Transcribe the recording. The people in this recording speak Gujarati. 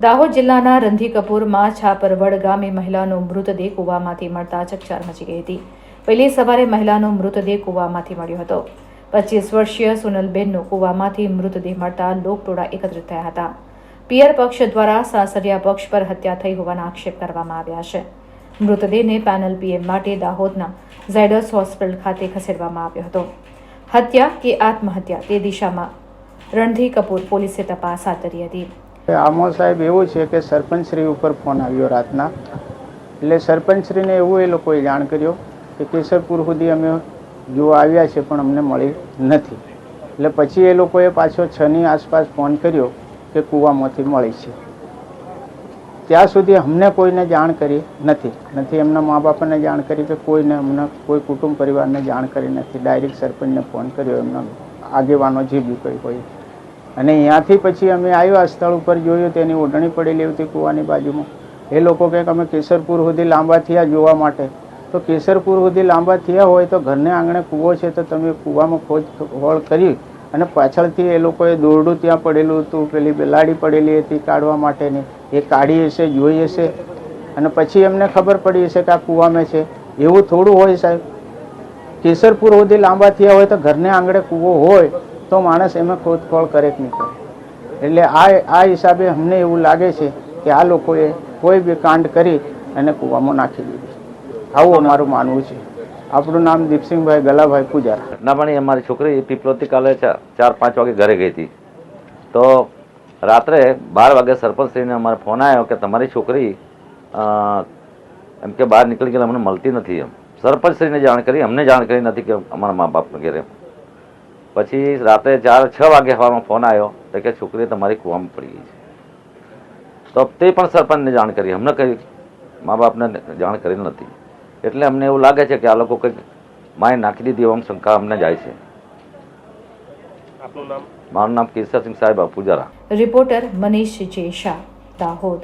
દાહોદ જિલ્લાના રંધીકપુરમાં છાપરવડ ગામે મહિલાનો મૃતદેહ કૂવામાંથી મળતા ચકચાર મચી ગઈ હતી। વહેલી સવારે મહિલાનો મૃતદેહ કૂવામાંથી મળ્યો હતો। 25 વર્ષીય સોનલબેનનો કૂવામાંથી મૃતદેહ મળતા લોકટોળા એકત્રિત થયા હતા। પિયર પક્ષ દ્વારા સાસરિયા પક્ષ પર હત્યા થઈ હોવાના આક્ષેપ કરવામાં આવ્યા છે। મૃતદેહને પેનલ પીએમ માટે દાહોદના ઝાયડસ હોસ્પિટલ ખાતે ખસેડવામાં આવ્યો હતો। હત્યા કે આત્મહત્યા તે દિશામાં રણધીકપુર પોલીસે તપાસ હાથ ધરી હતી। આમો સાહેબ એવું છે કે સરપંચશ્રી ઉપર ફોન આવ્યો રાતના, એટલે સરપંચશ્રીને એવું એ લોકોએ જાણ કર્યો કે કેસરપુર સુધી અમે જોવા આવ્યા છે પણ અમને મળી નથી। એટલે પછી એ લોકોએ પાછો 6ની આસપાસ ફોન કર્યો કે કૂવામાંથી મળી છે। ત્યાં સુધી અમને કોઈને જાણ કરી નથી એમના મા બાપને જાણ કરી કે કોઈને અમને કોઈ કુટુંબ પરિવારને જાણ કરી નથી। ડાયરેક્ટ સરપંચને ફોન કર્યો, એમના આગેવાનો જે બી કોઈ હોય, અને અહીંયાથી પછી અમે આવ્યા સ્થળ ઉપર જોયું તેની ઓઢણી પડેલી હતી કૂવાની બાજુમાં। એ લોકો કંઈક અમે કેસરપુર સુધી લાંબા થયા જોવા માટે, તો કેસરપુર સુધી લાંબા થયા હોય તો ઘરને આંગણે કૂવો છે તો તમે કૂવામાં ખોળ કરી અને પાછળથી એ લોકોએ દોરડું ત્યાં પડેલું હતું, પેલી બેલાડી પડેલી હતી કાઢવા માટેની, એ કાઢી હશે, જોઈ હશે અને પછી એમને ખબર પડી હશે કે આ કૂવામાં છે। એવું થોડું હોય સાહેબ, કેસરપુર સુધી લાંબા થયા હોય તો ઘરને આંગણે કૂવો હોય તો માણસ એમાં ખોદખોળ કરે કે નહીં કરે। એટલે આ હિસાબે અમને એવું લાગે છે કે આ લોકોએ કોઈ બી કાંડ કરી અને કૂવામાં નાખી દીધી, આવું અમારું માનવું છે। આપણું નામ દીપસિંહભાઈ ગલાભાઈ પૂજારા। ઘટનામાં અમારી છોકરી પીપલોથી કાલે 4-5 વાગે ઘરે ગઈ હતી, તો રાત્રે 12 વાગે સરપંચશ્રીને અમારે ફોન આવ્યો કે તમારી છોકરી એમ કે બહાર નીકળી ગયેલી, અમને મળતી નથી। એમ સરપંચશ્રીને જાણ કરી, અમને જાણ કરી નથી કે અમારા મા બાપ વગેરે। પછી રાત્રે 4-6 વાગે હવામાં ફોન આવ્યો તો કે છોકરી તમારી કૂવામાં પડી ગઈ છે। તો તે પણ સરપંચને જાણ કરી, અમને કંઈ મા બાપને જાણ કરી નથી। એટલે અમને એવું લાગે છે કે આ લોકો કંઈક માય નાખી દીધી એમ શંકા અમને જાય છે। મારું નામ કેસરસિંહ સાહેબ પૂજારા। રિપોર્ટર મનીષ જે શાહ, દાહોદ।